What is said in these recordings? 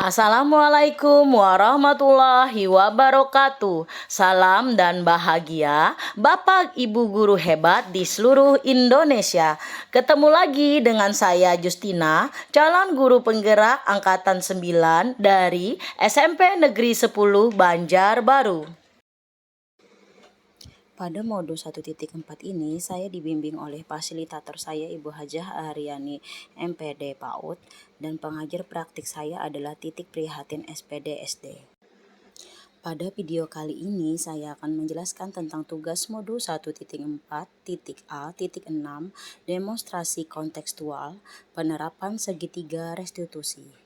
Assalamualaikum warahmatullahi wabarakatuh. Salam dan bahagia Bapak Ibu guru hebat di seluruh Indonesia. Ketemu lagi dengan saya Justina, calon guru penggerak angkatan 9 dari SMP Negeri 10 Banjarbaru. Pada modul 1.4 ini, saya dibimbing oleh fasilitator saya Ibu Hajah Aryani MPD PAUD dan pengajar praktik saya adalah Titik Prihatin SPD SD. Pada video kali ini, saya akan menjelaskan tentang tugas modul 1.4.A.6 demonstrasi kontekstual penerapan segitiga restitusi.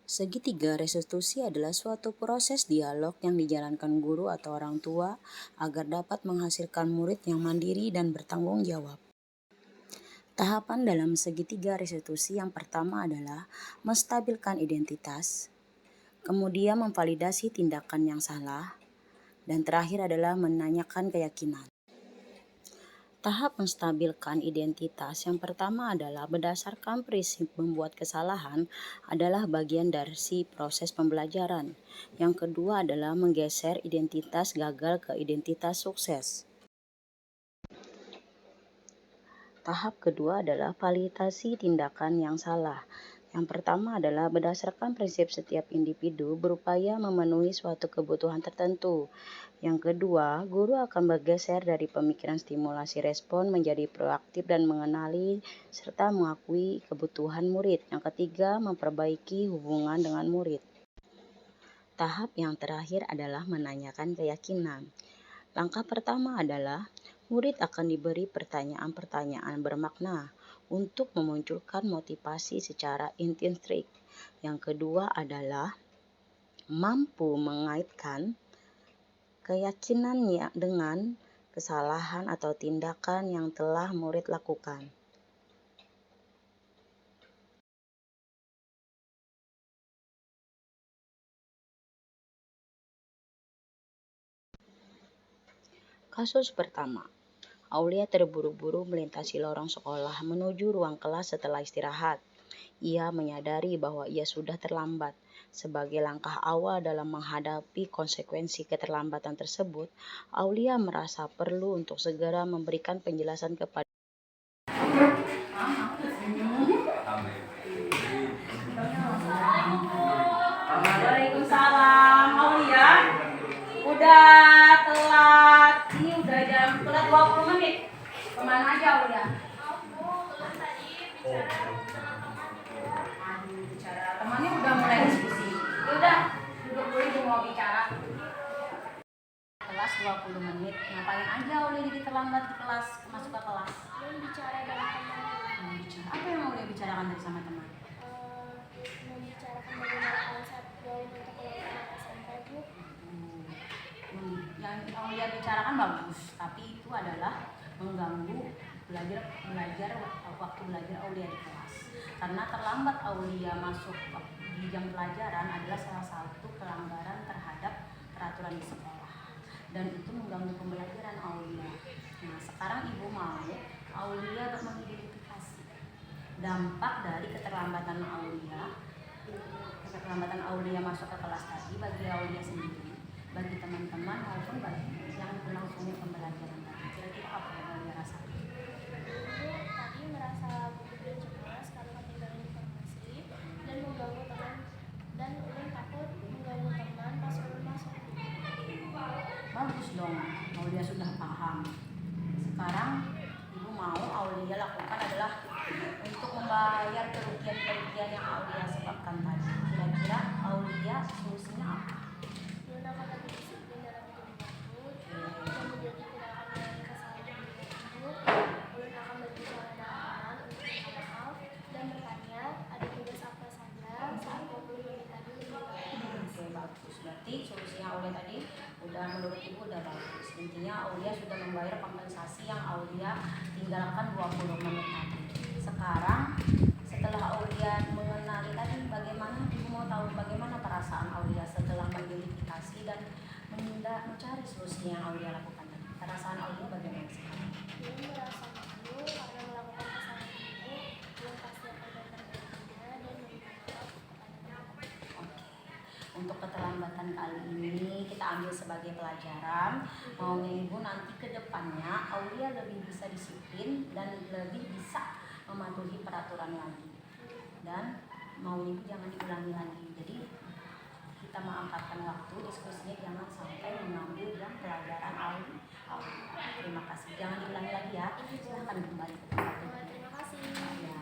Segitiga restitusi adalah suatu proses dialog yang dijalankan guru atau orang tua agar dapat menghasilkan murid yang mandiri dan bertanggung jawab. Tahapan dalam segitiga restitusi yang pertama adalah menstabilkan identitas, kemudian memvalidasi tindakan yang salah, dan terakhir adalah menanyakan keyakinan. Tahap menstabilkan identitas yang pertama adalah berdasarkan prinsip membuat kesalahan adalah bagian dari proses pembelajaran. Yang kedua adalah menggeser identitas gagal ke identitas sukses. Tahap kedua adalah validasi tindakan yang salah. Yang pertama adalah berdasarkan prinsip setiap individu berupaya memenuhi suatu kebutuhan tertentu. Yang kedua, guru akan bergeser dari pemikiran stimulasi respon menjadi proaktif dan mengenali serta mengakui kebutuhan murid. Yang ketiga, memperbaiki hubungan dengan murid. Tahap yang terakhir adalah menanyakan keyakinan. Langkah pertama adalah murid akan diberi pertanyaan-pertanyaan bermakna untuk memunculkan motivasi secara intrinsik. Yang kedua adalah mampu mengaitkan keyakinannya dengan kesalahan atau tindakan yang telah murid lakukan. Kasus pertama, Aulia terburu-buru melintasi lorong sekolah menuju ruang kelas setelah istirahat. Ia menyadari bahwa ia sudah terlambat. Sebagai langkah awal dalam menghadapi konsekuensi keterlambatan tersebut, Aulia merasa perlu untuk segera memberikan penjelasan kepada Waalaikumsalam. Aulia, udah telat. Ini udah telat 20 menit. Kemana aja Aulia? Bicara temannya udah mulai diskusi. Udah, duduk dulu, ibu mau bicara. Kelas 20 menit. Ngapain aja Aulia jadi terlambat di kelas, masuk ke kelas? Bicara dengan teman. Apa yang Aulia bicarakan tadi sama teman? Membicarakan bagaimana konsep gaun untuk kelompok SMP, Bu. Yang Aulia bicarakan bagus, tapi itu adalah mengganggu belajar waktu belajar Aulia di kelas. Karena terlambat Aulia masuk di jam pelajaran adalah salah satu pelanggaran terhadap peraturan di sekolah, dan itu mengganggu pembelajaran Aulia. Nah, sekarang ibu mau Aulia mengidentifikasi dampak dari keterlambatan Aulia masuk ke kelas tadi bagi Aulia sendiri, bagi teman-teman maupun bagi yang berlangsungnya pembelajaran tadi. Kira-kira apa yang Aulia rasakan? Tadi merasa begitu cemas karena ketinggalan informasi dan mengganggu teman, dan ulun takut mengganggu teman pas ulun masuk. Bagus dong, Aulia sudah paham. Sekarang ibu mau Aulia lakukan adalah untuk membayar kerugian yang Aulia sebabkan tadi. Kira-kira Aulia solusinya apa? Ulun akan lebih disiplin dalam menjadi murid dan menjadi tidak akan mengalami kesalahan tersebut. Ulun akan berbicara dengan teman untuk minta maaf dan bertanya ada tugas apa saja saat 20 menit tadi. Oke, bagus. Berarti solusinya Aulia tadi udah, menurut ibu udah bagus. Intinya Aulia sudah membayar kompensasi yang Aulia tinggalkan 20 menit tadi. Sekarang setelah Aulia mengenal dan mencari solusi yang Aulia lakukan tadi. Perasaan Aulia bagaimana sekarang? Dia merasa malu karena melakukan kesalahan itu, belum pasti akan terjadinya dan meminta kepadanya. Oke. Untuk keterlambatan kali ini kita ambil sebagai pelajaran. Maunya ibu nanti ke depannya Aulia lebih bisa disiplin dan lebih bisa mematuhi peraturan lagi. Dan mau ibu jangan diulangi lagi. Jadi kita mengangkatkan waktu diskusinya jangan sampai mengambil yang pelajaran Aulia. Terima kasih. Jangan diulangi lagi ya. Silahkan kembali ke tempat duduk. Terima kasih. Ya.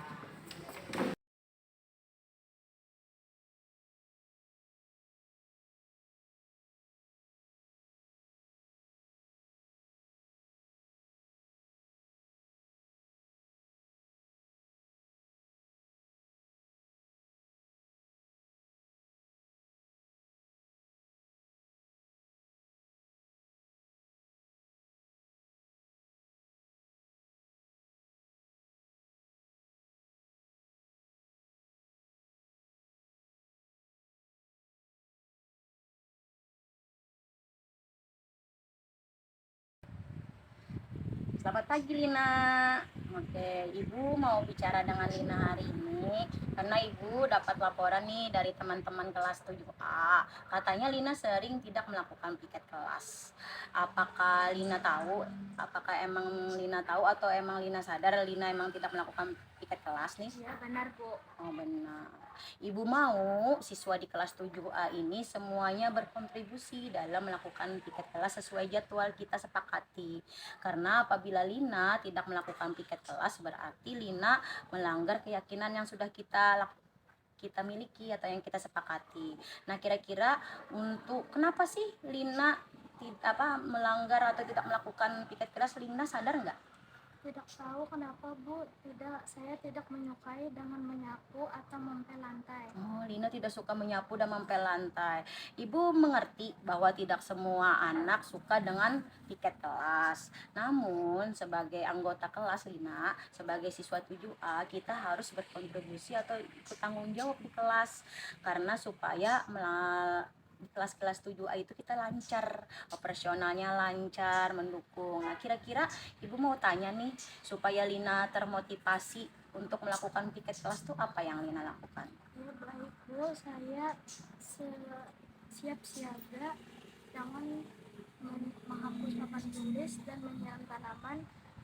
Selamat pagi Lina. Oke, Ibu mau bicara dengan Lina hari ini karena Ibu dapat laporan nih dari teman-teman kelas 7A. Katanya Lina sering tidak melakukan piket kelas. Apakah Lina tahu? Apakah emang Lina tahu atau emang Lina sadar Lina emang tidak melakukan piket kelas nih? Ya benar Bu. Oh benar. Ibu mau siswa di kelas 7A ini semuanya berkontribusi dalam melakukan piket kelas sesuai jadwal kita sepakati. Karena apabila Lina tidak melakukan piket kelas berarti Lina melanggar keyakinan yang sudah kita miliki atau yang kita sepakati. Nah, kira-kira untuk kenapa sih Lina melanggar atau tidak melakukan piket kelas, Lina sadar nggak? Tidak tahu kenapa Bu, saya tidak menyukai dengan menyapu atau mempel lantai. Oh, Lina tidak suka menyapu dan mempel lantai. Ibu mengerti bahwa tidak semua anak suka dengan piket kelas. Namun, sebagai anggota kelas Lina, sebagai siswa 7A, kita harus berkontribusi atau ikut tanggung jawab di kelas. Karena supaya di kelas-kelas 7A itu kita lancar, operasionalnya lancar, mendukung. Nah, kira-kira Ibu mau tanya nih, supaya Lina termotivasi untuk melakukan piket kelas tuh apa yang Lina lakukan? Ya baik Bu, saya siap siaga dengan menghapus papan tulis dan menyiram tanaman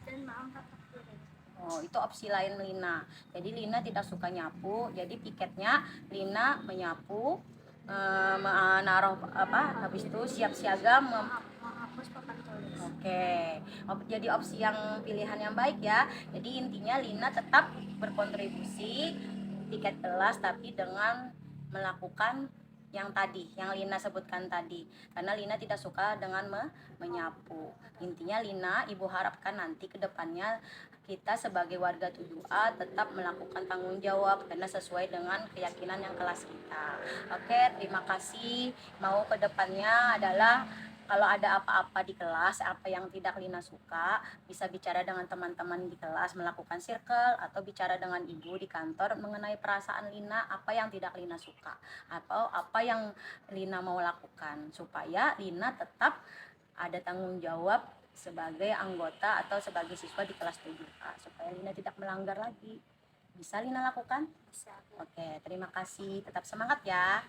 dan mengangkat piring. Oh, itu opsi lain Lina. Jadi Lina tidak suka nyapu, jadi piketnya Lina menyapu, menaruh habis itu siap siaga Menghapus papan tulis. Oke, jadi opsi yang pilihan yang baik ya. Jadi intinya Lina tetap berkontribusi piket kelas tapi dengan melakukan yang tadi, yang Lina sebutkan tadi. Karena Lina tidak suka dengan menyapu. Intinya Lina, Ibu harapkan nanti ke depannya kita sebagai warga 7A tetap melakukan tanggung jawab karena sesuai dengan keyakinan yang kelas kita. Oke, terima kasih. Mau ke depannya adalah kalau ada apa-apa di kelas, apa yang tidak Lina suka, bisa bicara dengan teman-teman di kelas, melakukan circle, atau bicara dengan ibu di kantor mengenai perasaan Lina, apa yang tidak Lina suka, atau apa yang Lina mau lakukan, supaya Lina tetap ada tanggung jawab sebagai anggota atau sebagai siswa di kelas 7A, supaya Lina tidak melanggar lagi. Bisa Lina lakukan? Bisa. Oke, terima kasih. Tetap semangat ya.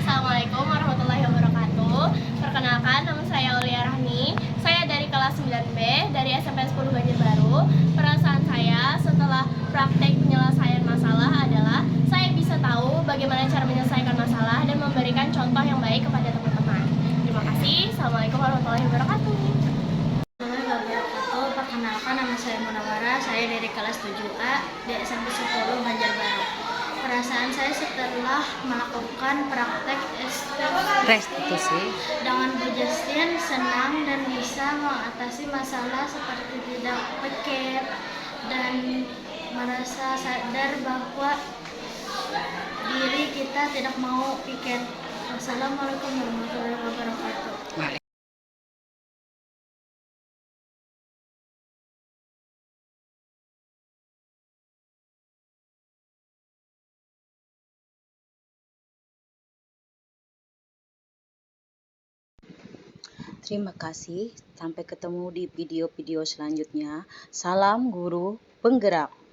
Assalamualaikum warahmatullahi wabarakatuh. Perkenalkan, nama saya Aulia Rahmi. Saya dari kelas 9B dari SMP 10 Banjarbaru. Perasaan saya setelah praktek penyelesaian masalah adalah saya bisa tahu bagaimana cara menyelesaikan masalah dan memberikan contoh yang baik kepada teman-teman. Terima kasih. Assalamualaikum warahmatullahi wabarakatuh. Perkenalkan, nama saya Munawara, saya dari kelas 7A di SMP 10 Banjarbaru. Perasaan saya setelah melakukan praktek restitusi dengan Bu Justin senang dan bisa mengatasi masalah seperti tidak pikir dan merasa sadar bahwa diri kita tidak mau pikir. Wassalamualaikum warahmatullahi wabarakatuh. Terima kasih. Sampai ketemu di video-video selanjutnya. Salam guru penggerak.